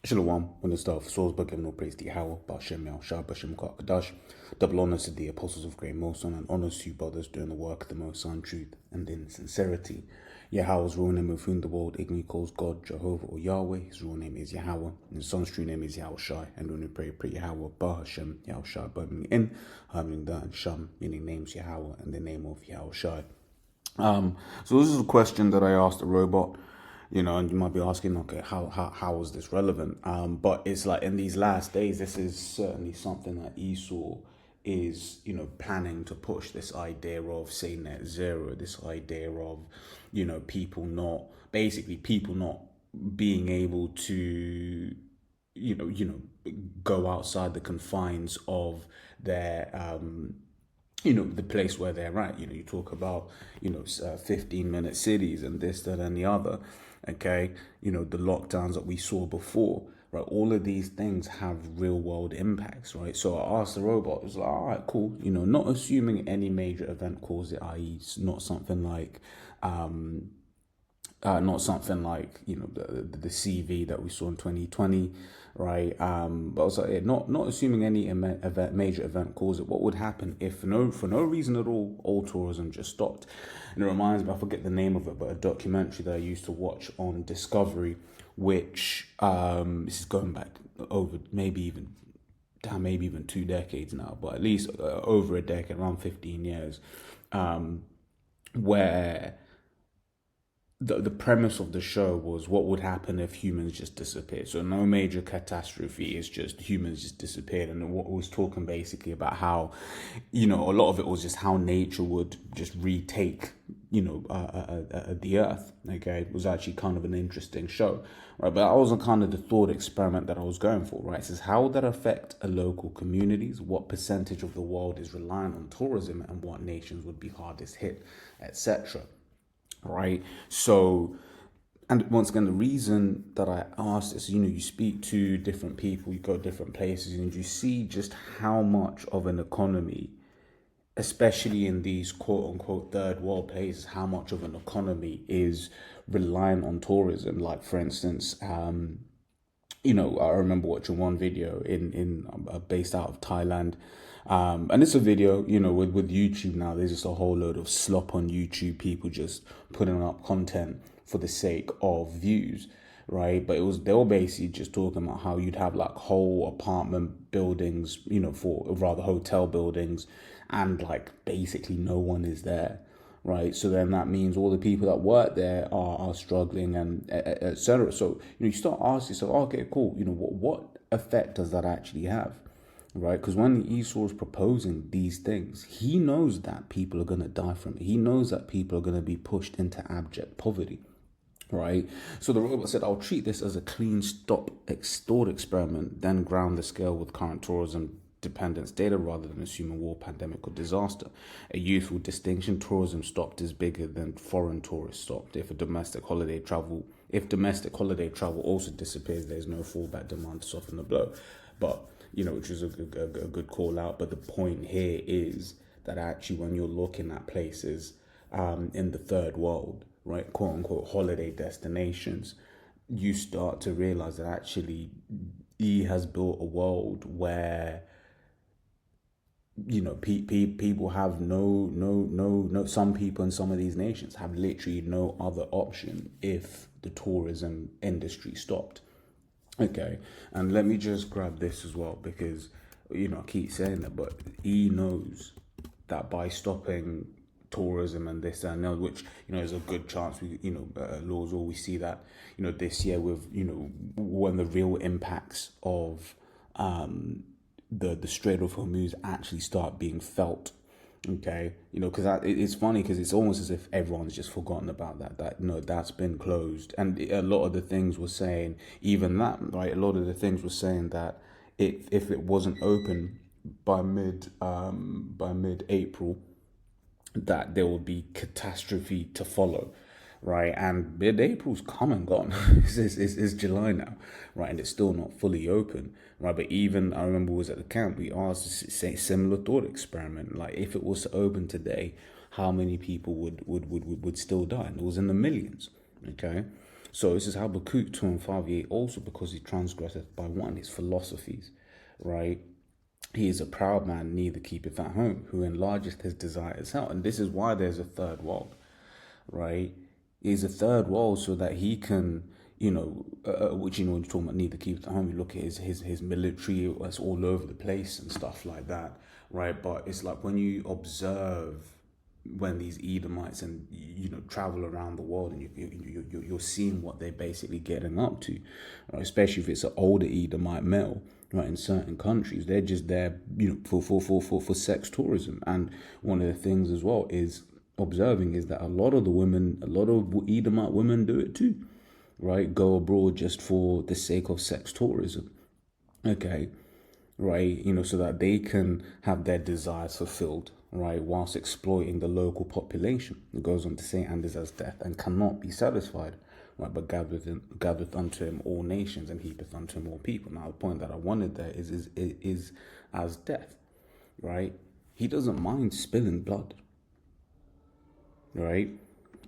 Shalom, when the stuff, Salzburg, giving all praise to Yahweh, Bashem, Yahshua, Bashem, Kadash. Double honors to the apostles of great Moson, and honors to you, brothers, doing the work of the Most High in truth and in sincerity. Yahweh's real name, of whom the world ignorantly calls God, Jehovah, or Yahweh. His real name is Yahweh, and his son's true name is Yahushai. And when we pray Yahweh, Bahashem, Yahushai, but meaning in, meaning that, and Sham, meaning names Yahweh, and the name of Yahushai. So this is a question that I asked the robot. And you might be asking, okay, how is this relevant? But it's like in these last days, this is certainly something that Esau is, planning to push, this idea of, say, net zero, this idea of, people not being able to, go outside the confines of their, the place where they're at. You talk about, 15-minute cities and this, that, and the other. Okay, the lockdowns that we saw before, right? All of these things have real world impacts, right? So I asked the robot, it was like, all right, cool, not assuming any major event caused it, i.e., not something like, the CV that we saw in 2020, right? But I was like, yeah, not assuming any major event caused it. What would happen if for no reason at all tourism just stopped? And it reminds me, I forget the name of it, but a documentary that I used to watch on Discovery, which this is going back over maybe even 2 decades now, but at least over a decade, around 15 years, where the premise of the show was what would happen if humans just disappeared. So no major catastrophe, it's just humans just disappeared. And what was talking basically about how, a lot of it was just how nature would just retake, the earth. Okay, it was actually kind of an interesting show, right? But that wasn't kind of the thought experiment that I was going for, right? It says, how would that affect a local communities? What percentage of the world is reliant on tourism, and what nations would be hardest hit, etc. Right. So, and once again, the reason that I asked is, you speak to different people, you go different places, and you see just how much of an economy, especially in these quote unquote third world places, how much of an economy is reliant on tourism. Like, for instance, I remember watching one video in based out of Thailand. And it's a video, with YouTube now, there's just a whole load of slop on YouTube, people just putting up content for the sake of views, right? But they were basically just talking about how you'd have like whole apartment buildings, hotel buildings, and like basically no one is there, right? So then that means all the people that work there are struggling, and etc. So you start asking yourself, okay, cool, what effect does that actually have, right? Because when Esau is proposing these things, he knows that people are going to die from it. He knows that people are going to be pushed into abject poverty, right? So the robot said, I'll treat this as a clean stop thought experiment, then ground the scale with current tourism dependence data rather than assuming war, pandemic, or disaster. A useful distinction: tourism stopped is bigger than foreign tourists stopped. If domestic holiday travel also disappears, there's no fallback demand to soften the blow. But which is a good call out. But the point here is that actually, when you're looking at places in the third world, right, quote unquote holiday destinations, you start to realize that actually he has built a world where people have no. Some people in some of these nations have literally no other option if the tourism industry stopped. Okay, and let me just grab this as well, because I keep saying that, but he knows that by stopping tourism and this and that, which there's a good chance we laws, or we see that this year with when the real impacts of the Strait of Hormuz actually start being felt. Okay, because it's funny, because it's almost as if everyone's just forgotten about that's been closed. And a lot of the things were saying, even that, right, a lot of the things were saying that if it wasn't open by mid April, that there would be catastrophe to follow, right? And mid-April's come and gone. It's July now, right? And it's still not fully open, right? But even, I remember was at the camp, we asked the similar thought experiment, like if it was to open today, how many people would still die? And it was in the millions, okay? So this is Habakkuk 2 and 5, yea, also because he transgresseth by one his philosophies, right? He is a proud man, neither keepeth at home, who enlargeth his desires out. And this is why there's a third world, right? He's a third world so that he can, which, when you're talking about neither keepeth at home, you look at his military, it's all over the place and stuff like that, right? But it's like when you observe when these Edomites and travel around the world and you're seeing what they're basically getting up to, right? Especially if it's an older Edomite male, right? In certain countries, they're just there, for sex tourism. And one of the things as well is observing is that a lot of Edomite women do it too, right? Go abroad just for the sake of sex tourism, okay, right? So that they can have their desires fulfilled, right, whilst exploiting the local population. It goes on to say, and is as death, and cannot be satisfied, right, but gathereth unto him all nations, and heapeth unto him all people. Now, the point that I wanted there is as death, right? He doesn't mind spilling blood, right?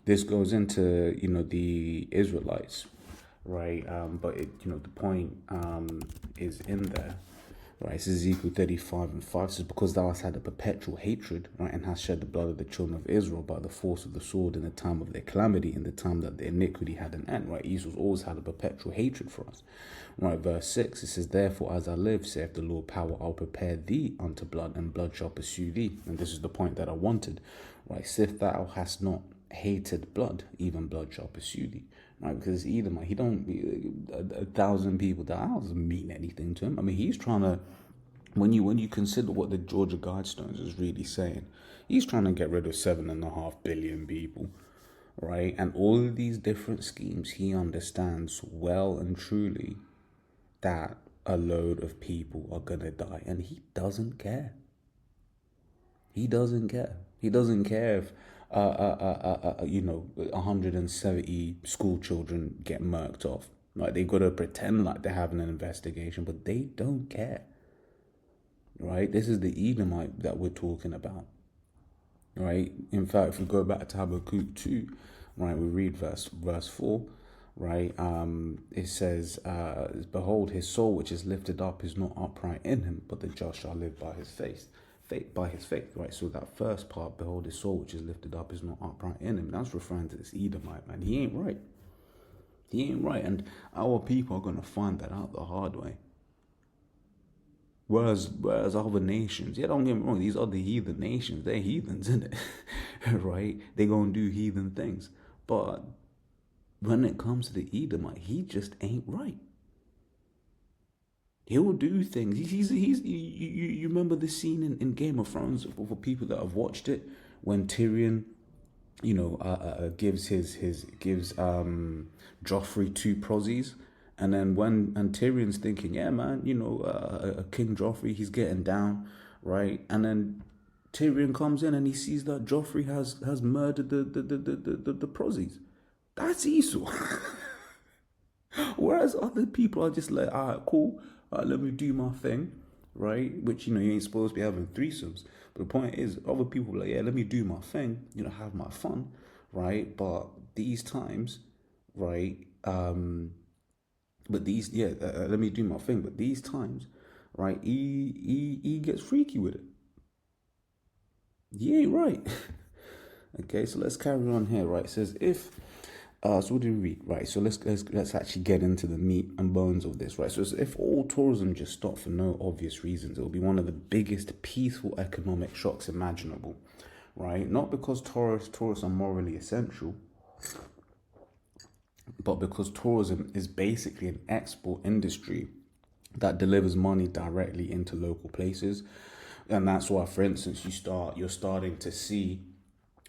This goes into, the Israelites, right? But the point is in there. Right, this is Ezekiel 35 and 5. It says, because thou hast had a perpetual hatred, right, and hast shed the blood of the children of Israel by the force of the sword in the time of their calamity, in the time that their iniquity had an end, right? Esau's always had a perpetual hatred for us, right? Verse 6, it says, therefore, as I live, saith the Lord power, I'll prepare thee unto blood, and blood shall pursue thee. And this is the point that I wanted, right? Sith thou hast not hated blood, even blood shall pursue thee. Right, because Edom, he don't, 1,000 people die, that doesn't mean anything to him. I mean, he's trying to, when you consider what the Georgia Guidestones is really saying, he's trying to get rid of 7.5 billion people, right? And all of these different schemes, he understands well and truly that a load of people are gonna die, and he doesn't care. He doesn't care. He doesn't care if 170 school children get murked off. Like, they got to pretend like they're having an investigation, but they don't care. Right? This is the Edomite that we're talking about. Right? In fact, if we go back to Habakkuk 2, right, we read verse 4, right? It says, behold, his soul which is lifted up is not upright in him, but the just shall live by his faith. By his faith, right? So that first part, behold, his soul which is lifted up is not upright in him, that's referring to this Edomite, man. He ain't right. He ain't right, and our people are going to find that out the hard way. Whereas other nations, yeah, don't get me wrong, these other heathen nations, they're heathens, isn't it? Right? They gonna do heathen things, but when it comes to the Edomite, he just ain't right. He'll do things. You remember the scene in Game of Thrones, for people that have watched it, when Tyrion, gives Joffrey 2 prozzies, and then and Tyrion's thinking, yeah, man, King Joffrey, he's getting down, right? And then Tyrion comes in and he sees that Joffrey has murdered the prozzies. That's Esau. Whereas other people are just like, all right, cool, let me do my thing, right? Which, you ain't supposed to be having threesomes. But the point is, other people are like, yeah, let me do my thing, have my fun, right? But these times, right, let me do my thing. But these times, right, he gets freaky with it. He ain't right. Okay, so let's carry on here, right? It says, so what do we read? Right, so let's actually get into the meat and bones of this, right? So if all tourism just stopped for no obvious reasons, it will be one of the biggest peaceful economic shocks imaginable, right? Not because tourists are morally essential, but because tourism is basically an export industry that delivers money directly into local places. And that's why, for instance, you're starting to see,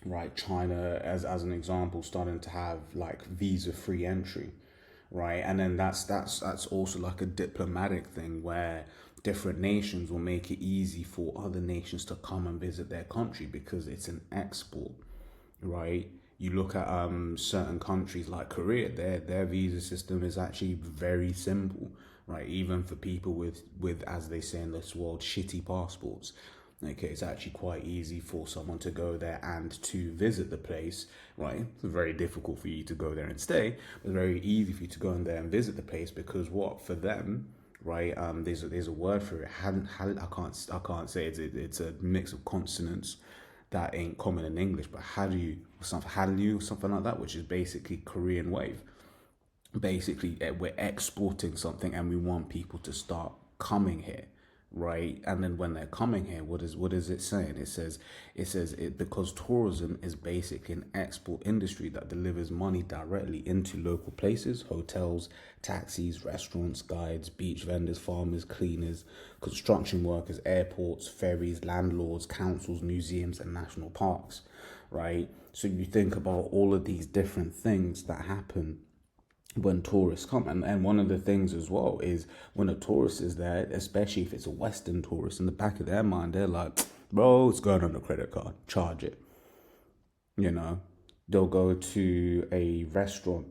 right, China as an example starting to have like visa-free entry, right? And then that's also like a diplomatic thing where different nations will make it easy for other nations to come and visit their country because it's an export, right? You look at certain countries like Korea, their visa system is actually very simple, right? Even for people with as they say in this world, shitty passports. Okay, it's actually quite easy for someone to go there and to visit the place, right? It's very difficult for you to go there and stay, but very easy for you to go in there and visit the place because what for them, right? There's a word for it. I can't say it's a mix of consonants that ain't common in English, but Hallyu, something like that, which is basically Korean wave. Basically, we're exporting something and we want people to start coming here, right? And then when they're coming here, what is it saying? It says because tourism is basically an export industry that delivers money directly into local places: hotels, taxis, restaurants, guides, beach vendors, farmers, cleaners, construction workers, airports, ferries, landlords, councils, museums, and national parks, right? So you think about all of these different things that happen when tourists come. And one of the things as well is when a tourist is there, especially if it's a Western tourist, in the back of their mind, they're like, bro, it's going on a credit card, charge it. You know, they'll go to a restaurant,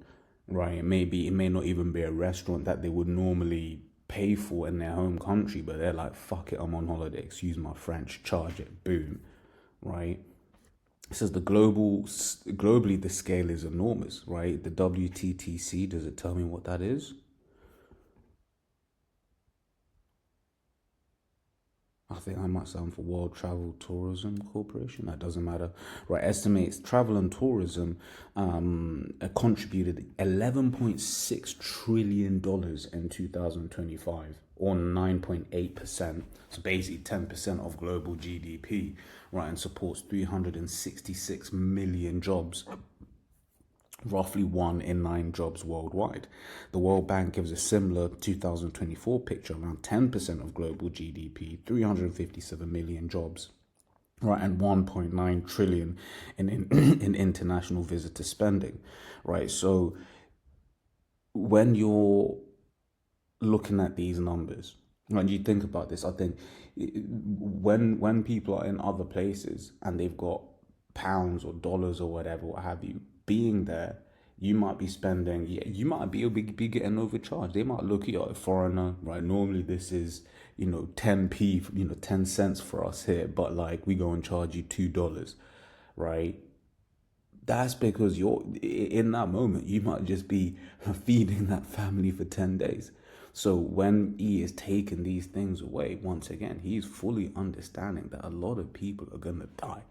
right? It may not even be a restaurant that they would normally pay for in their home country, but they're like, fuck it, I'm on holiday, excuse my French, charge it, boom, right? It says globally the scale is enormous, right? The WTTC, does it tell me what that is? I think I might sound for World Travel Tourism Corporation. That doesn't matter, right? Estimates travel and tourism contributed $11.6 trillion in 2025, or 9.8%. So basically 10% of global GDP, right? And supports 366 million jobs, roughly 1 in 9 jobs worldwide. The World Bank gives a similar 2024 picture, around 10% of global GDP, 357 million jobs, right, and 1.9 trillion in international visitor spending, right? So when you're looking at these numbers, when you think about this, I think when people are in other places and they've got pounds or dollars or whatever, what have you, being there, you might be spending, yeah, you might be getting overcharged. They might look at you, a foreigner, right? Normally this is, 10p, 10 cents for us here, but like we go and charge you $2, right? That's because you're in that moment, you might just be feeding that family for 10 days. So when he is taking these things away, once again, he's fully understanding that a lot of people are going to die,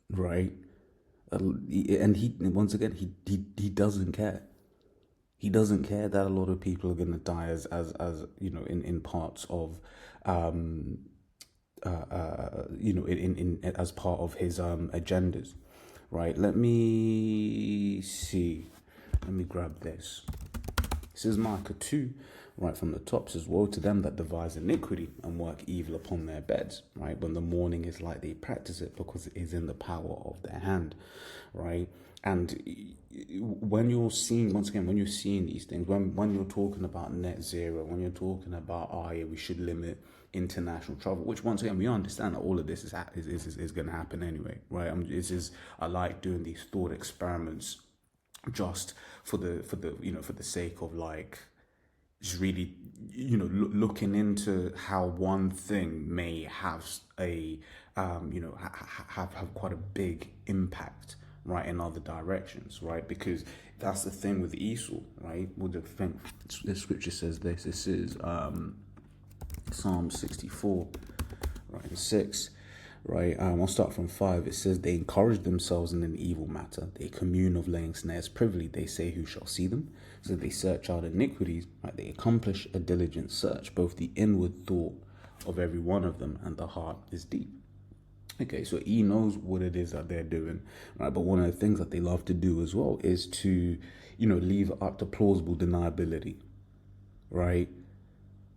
right? And he, once again, he doesn't care. He doesn't care that a lot of people are going to die in parts of as part of his agendas, right? Let me see. Let me grab this. This is Micah 2, right from the top, says, woe to them that devise iniquity and work evil upon their beds, right? When the morning is light, they practice it because it is in the power of their hand, right? And when you're seeing, once again, when you're seeing these things, when you're talking about net zero, when you're talking about, oh yeah, we should limit international travel, which once again, we understand that all of this is going to happen anyway, right? I like doing these thought experiments just for the sake of like just really looking into how one thing may have have quite a big impact, right, in other directions, right? Because that's the thing with Esau, right? Well, the scripture says this is Psalm 64, right, and 6. Right, I'll start from 5. It says, they encourage themselves in an evil matter. They commune of laying snares privily. They say, who shall see them? So they search out iniquities. Right, they accomplish a diligent search. Both the inward thought of every one of them and the heart is deep. Okay, so he knows what it is that they're doing, right? But one of the things that they love to do as well is to, leave it up to plausible deniability, right?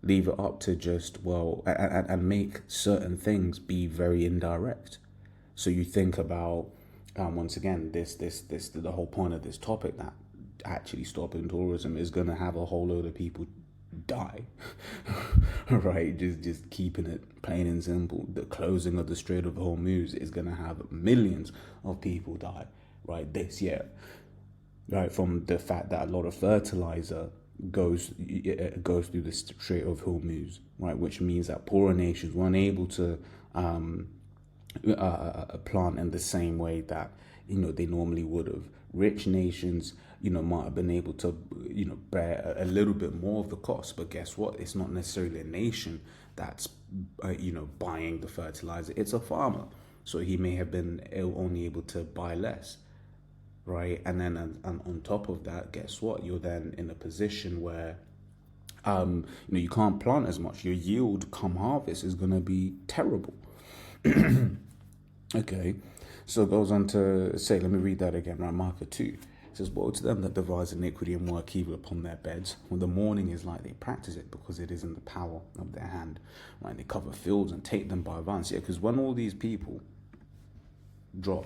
Leave it up to just, and make certain things be very indirect. So you think about, once again, the whole point of this topic, that actually stopping tourism is going to have a whole load of people die, right? Just keeping it plain and simple. The closing of the Strait of Hormuz is going to have millions of people die, right, this year, right, from the fact that a lot of fertilizer goes through the Strait of Hormuz, right? Which means that poorer nations weren't able to plant in the same way that they normally would have. Rich nations, might have been able to, bear a little bit more of the cost. But guess what? It's not necessarily a nation that's, buying the fertilizer. It's a farmer, so he may have been only able to buy less, right? And then on top of that, guess what? You're then in a position where you can't plant as much. Your yield come harvest is going to be terrible. Okay, so it goes on to say, let me read that again, right? Marker 2. It says, woe to them that devise iniquity and work evil upon their beds, when the morning is light, they practice it because it is in the power of their hand. Right? They cover fields and take them by violence. Yeah, because when all these people drop,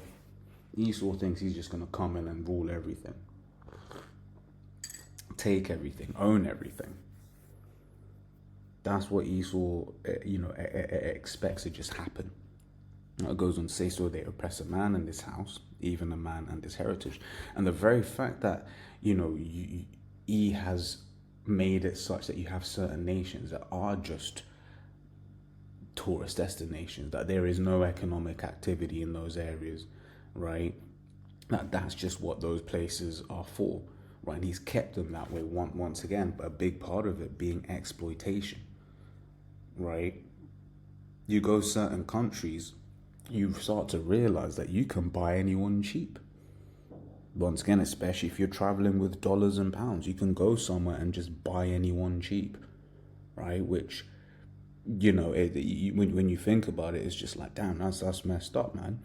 Esau thinks he's just going to come in and rule everything, take everything, own everything. That's what Esau, expects to just happen. It goes on to say, so they oppress a man in this house, even a man and his heritage. And the very fact that, he has made it such that you have certain nations that are just tourist destinations, that there is no economic activity in those areas, right? That's just what those places are for, right? And he's kept them that way once again, but a big part of it being exploitation, right? You go certain countries, you start to realize that you can buy anyone cheap. Once again, especially if you're traveling with dollars and pounds, you can go somewhere and just buy anyone cheap, right? Which, when you think about it, it's just like, damn, that's messed up, man,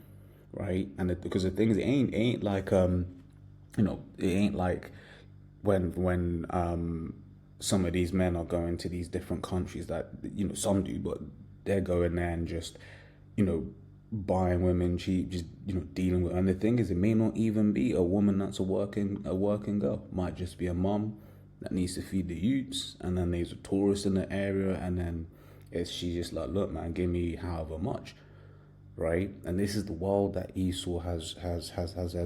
right? And because the thing is, it ain't like it ain't like when some of these men are going to these different countries that some do, but they're going there and just buying women cheap, just dealing with. And the thing is, it may not even be a woman that's a working girl. Might just be a mom that needs to feed the youths, and then there's a tourist in the area, and then she's just like, look, man, give me however much, right? And this is the world that Esau has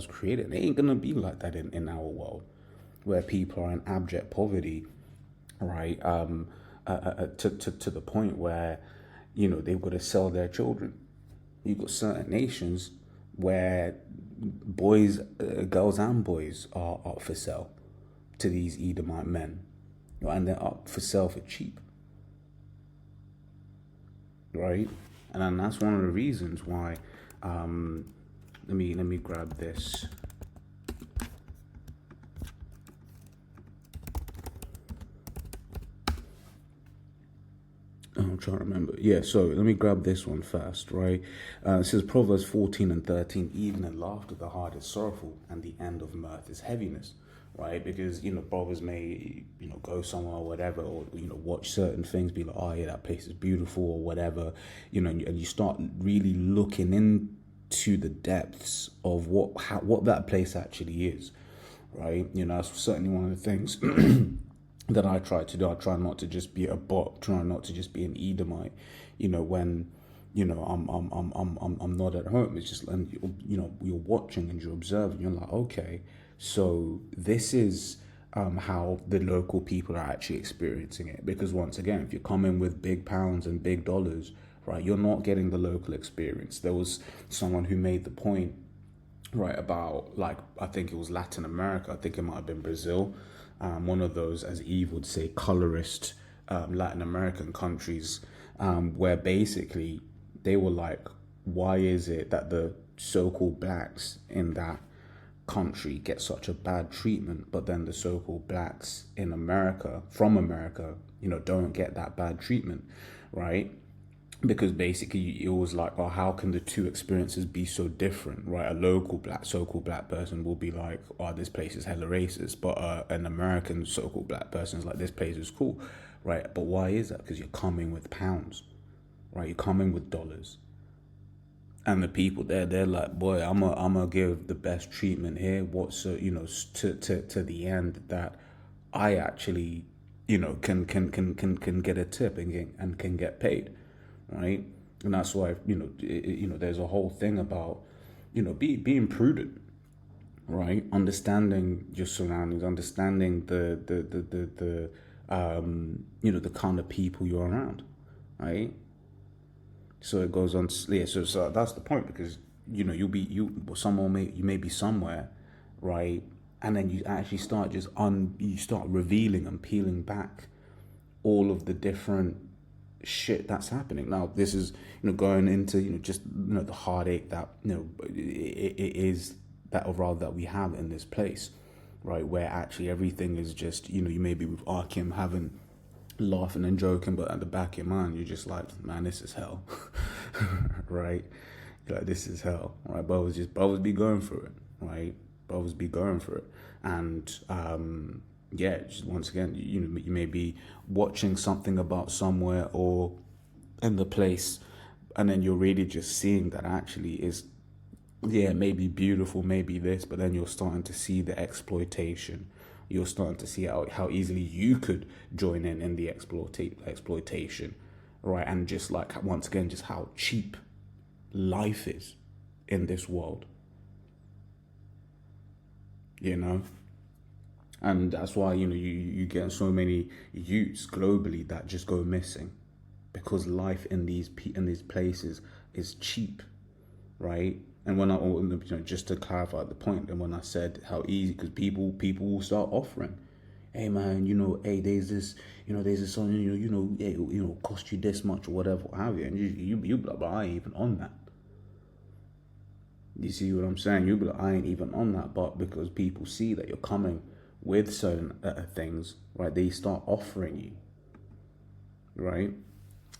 created. It ain't gonna be like that in our world, where people are in abject poverty, right? To the point where they've got to sell their children. You've got certain nations where girls and boys are up for sale to these Edomite men, and they're up for sale for cheap, right? And then that's one of the reasons why. Let me grab this. I'm trying to remember. Yeah, so let me grab this one first, right? It says Proverbs 14:13, even in laughter the heart is sorrowful, and the end of mirth is heaviness, right? Because, brothers may, go somewhere or whatever, or, watch certain things, be like, oh yeah, that place is beautiful or whatever, and you start really looking into the depths of what that place actually is, right? That's certainly one of the things that I try to do. I try not to just be a bot, try not to just be an Edomite, when I'm not at home. It's just, and you're watching and you're observing, you're like, okay, so this is how the local people are actually experiencing it. Because once again, if you're coming with big pounds and big dollars, right, you're not getting the local experience. There was someone who made the point, right, about, like, I think it was Latin America, I think it might have been Brazil, one of those, as Eve would say, colorist Latin American countries, where basically they were like, why is it that the so-called blacks in that country get such a bad treatment, but then the so-called blacks in America, from America, don't get that bad treatment, right? Because basically it was like, oh, how can the two experiences be so different, right? A local so-called black person will be like, oh, this place is hella racist, but an American so-called black person is like, this place is cool, right? But why is that? Because you're coming with pounds, right? You're coming with dollars, and the people there, they're like, boy, I'm gonna give the best treatment here. To the end that I actually, can get a tip and can get paid. Right, and that's why there's a whole thing about being prudent, right? Understanding your surroundings, understanding the kind of people you're around, right? So it goes on. Yeah, so that's the point, because you may be somewhere, right? And then you actually start you start revealing and peeling back all of the different shit that's happening. Now this is going into just the heartache that it is that, or rather, that we have in this place, right? Where actually everything is just you may be with Arkim having laughing and joking, but at the back of your mind you're just like, man, this is hell. Right? You're like, this is hell, right? Brothers be going through it, right? Brothers be going through it. And yeah, just once again, you may be watching something about somewhere or in the place, and then you're really just seeing that actually is, yeah, maybe beautiful, maybe this, but then you're starting to see the exploitation. You're starting to see how easily you could join in the exploitation, right? And just like, once again, just how cheap life is in this world, you know? And that's why, you get so many youths globally that just go missing, because life in these places is cheap, right? And when just to clarify the point, and when I said how easy, because people will start offering, hey man, hey, there's this, there's this song, hey, cost you this much or whatever, what have you, and you be like, but I ain't even on that. You see what I'm saying? You be like, I ain't even on that, but because people see that you're coming with certain things, right, they start offering you, right?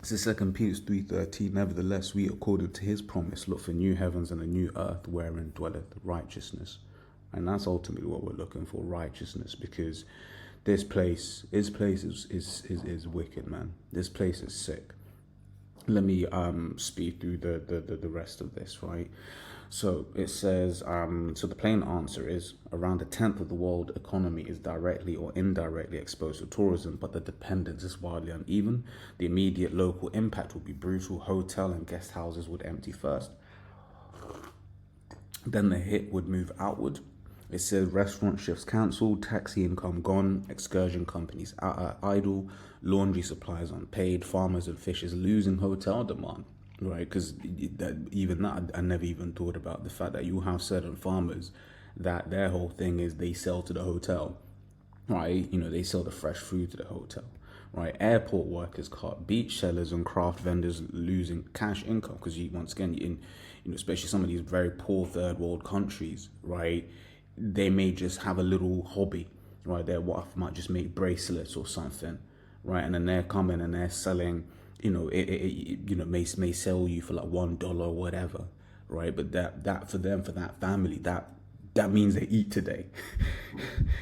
So 2 Peter 3:13, nevertheless, we, according to his promise, look for new heavens and a new earth wherein dwelleth righteousness. And that's ultimately what we're looking for, righteousness, because this place is wicked, man. This place is sick. Let me speed through the rest of this, right? So it says, so the plain answer is around a tenth of the world economy is directly or indirectly exposed to tourism, but the dependence is wildly uneven. The immediate local impact would be brutal. Hotel and guest houses would empty first. Then the hit would move outward. It says restaurant shifts cancelled, taxi income gone, excursion companies idle, laundry supplies unpaid, farmers and fishers losing hotel demand. Right, because even that, I never even thought about the fact that you have certain farmers that their whole thing is they sell to the hotel, right? They sell the fresh food to the hotel, right? Airport workers cut, beach sellers and craft vendors losing cash income, because once again, especially some of these very poor third world countries, right? They may just have a little hobby, right? Their wife might just make bracelets or something, right? And then they're coming and they're selling. It may sell you for like $1 or whatever, right? But that for them, for that family, that means they eat today,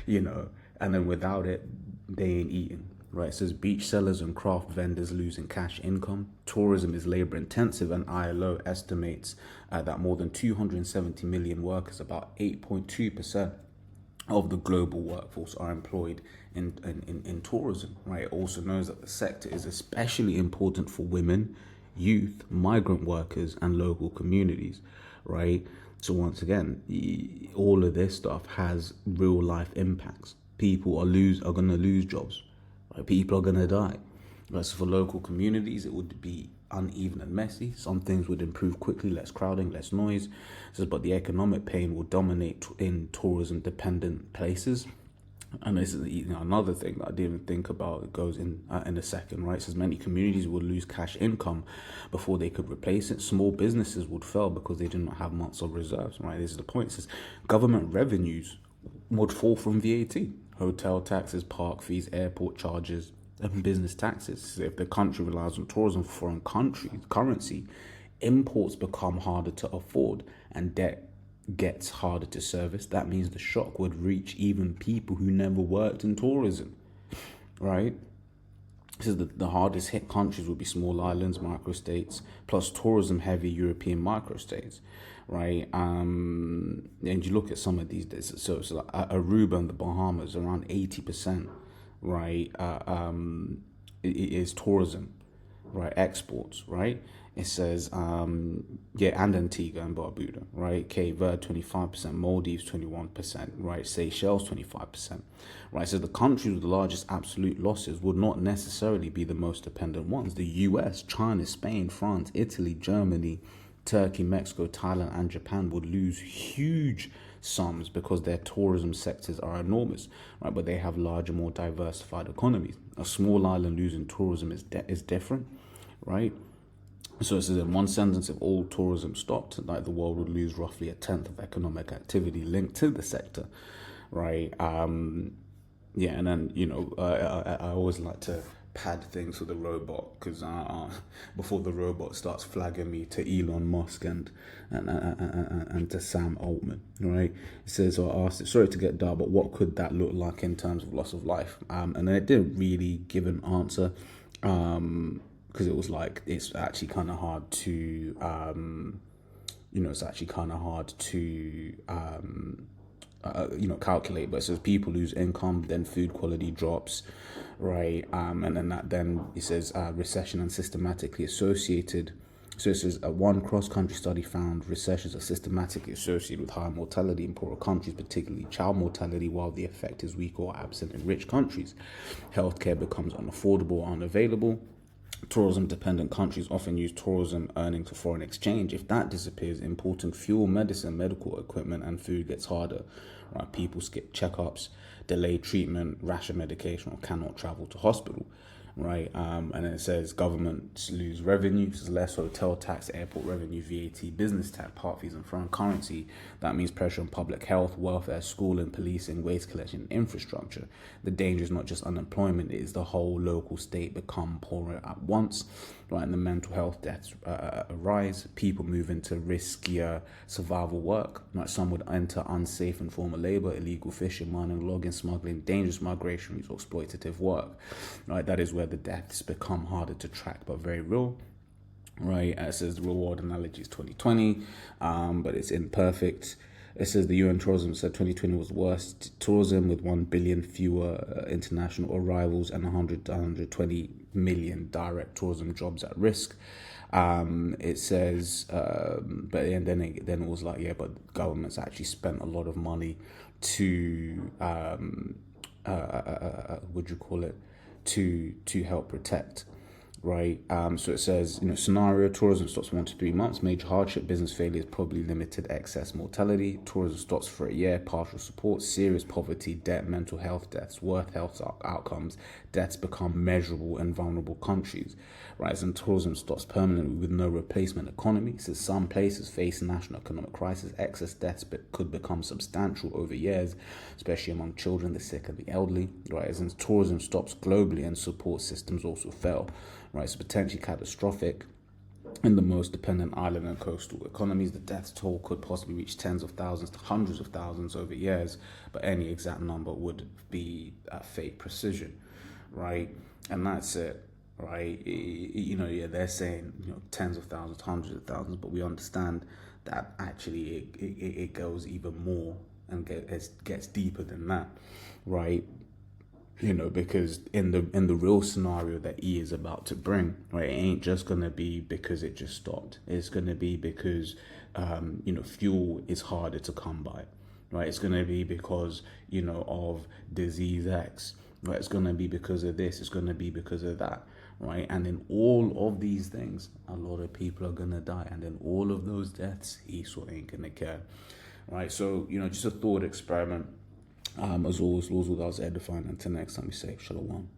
and then without it, they ain't eating, right? It says beach sellers and craft vendors losing cash income. Tourism is labor intensive, and ILO estimates that more than 270 million workers, about 8.2% of the global workforce, are employed in tourism, right? It also knows that the sector is especially important for women, youth, migrant workers, and local communities, right? So once again, all of this stuff has real life impacts. People are going to lose jobs, right? People are going to die. Right? So for local communities, it would be uneven and messy. Some things would improve quickly, less crowding, less noise. But the economic pain will dominate in tourism-dependent places. And this is another thing that I didn't think about. It goes in a second, right? It says many communities would lose cash income before they could replace it. Small businesses would fail because they did not have months of reserves, right? This is the point. It says government revenues would fall from VAT, hotel taxes, park fees, airport charges, and business taxes. So if the country relies on tourism for foreign currency, imports become harder to afford and debt gets harder to service. That means the shock would reach even people who never worked in tourism, right? So the hardest hit countries would be small islands, microstates, plus tourism heavy European microstates, right? And you look at some of these, so like Aruba and the Bahamas, around 80%, right, it is tourism, right? Exports, right? It says, yeah, and Antigua and Barbuda, right? Cape Verde, 25%, Maldives, 21%, right? Seychelles, 25%, right? So the countries with the largest absolute losses would not necessarily be the most dependent ones. The US, China, Spain, France, Italy, Germany, Turkey, Mexico, Thailand, and Japan would lose huge sums because their tourism sectors are enormous, right? But they have larger, more diversified economies. A small island losing tourism is different, right? So it says in one sentence, if all tourism stopped, like the world would lose roughly a tenth of economic activity linked to the sector, right? Yeah, and then I always like to pad things for the robot because before the robot starts flagging me to Elon Musk and to Sam Altman, right? It says, so I asked it, sorry to get dark, but what could that look like in terms of loss of life? And then it didn't really give an answer. Because it was like it's actually kind of hard to calculate. But it says people lose income, then food quality drops, right? And then it says recession and systematically associated. So it says one cross-country study found recessions are systematically associated with higher mortality in poorer countries, particularly child mortality, while the effect is weak or absent in rich countries. Healthcare becomes unaffordable or unavailable. Tourism-dependent countries often use tourism earnings for foreign exchange. If that disappears, importing fuel, medicine, medical equipment, and food gets harder. Right? People skip checkups, delay treatment, ration medication, or cannot travel to hospital. Right, and then it says governments lose revenue. There's less hotel tax, airport revenue, VAT, business tax, part fees, and foreign currency. That means pressure on public health, welfare, schooling, policing, waste collection, infrastructure. The danger is not just unemployment; it is the whole local state become poorer at once. Right, and the mental health deaths arise. People move into riskier survival work. Right, some would enter unsafe and formal labor, illegal fishing, mining, logging, smuggling, dangerous migration routes, or exploitative work. Right, that is where the deaths become harder to track but very real, right? It says the reward analogy is 2020, but it's imperfect. It says the UN tourism said 2020 was the worst tourism with 1 billion fewer international arrivals and 100 to 120 million direct tourism jobs at risk. It says, but and then it was like, yeah, but governments actually spent a lot of money to, would you call it, to help protect, right? So it says, scenario: tourism stops 1 to 3 months, major hardship, business failures, probably limited excess mortality. Tourism stops for a year, partial support, serious poverty, debt, mental health deaths, worse health outcomes, deaths become measurable in vulnerable countries, right? And tourism stops permanently with no replacement economy. So some places face national economic crisis, excess deaths could become substantial over years, especially among children, the sick, and the elderly, right? As in tourism stops globally and support systems also fail, right? It's potentially catastrophic. In the most dependent island and coastal economies, the death toll could possibly reach tens of thousands to hundreds of thousands over years, but any exact number would be at fake precision, right? And that's it, right? Yeah, they're saying tens of thousands, hundreds of thousands, but we understand that actually it goes even more and gets deeper than that, right? Because in the real scenario that E is about to bring, right, it ain't just gonna be because it just stopped. It's gonna be because fuel is harder to come by, right? It's gonna be because of disease X, right? It's gonna be because of this. It's gonna be because of that, right? And in all of these things, a lot of people are gonna die, and in all of those deaths, Esau ain't gonna care, right? So just a thought experiment. As always, laws without edifying. Until next time, we say shalom.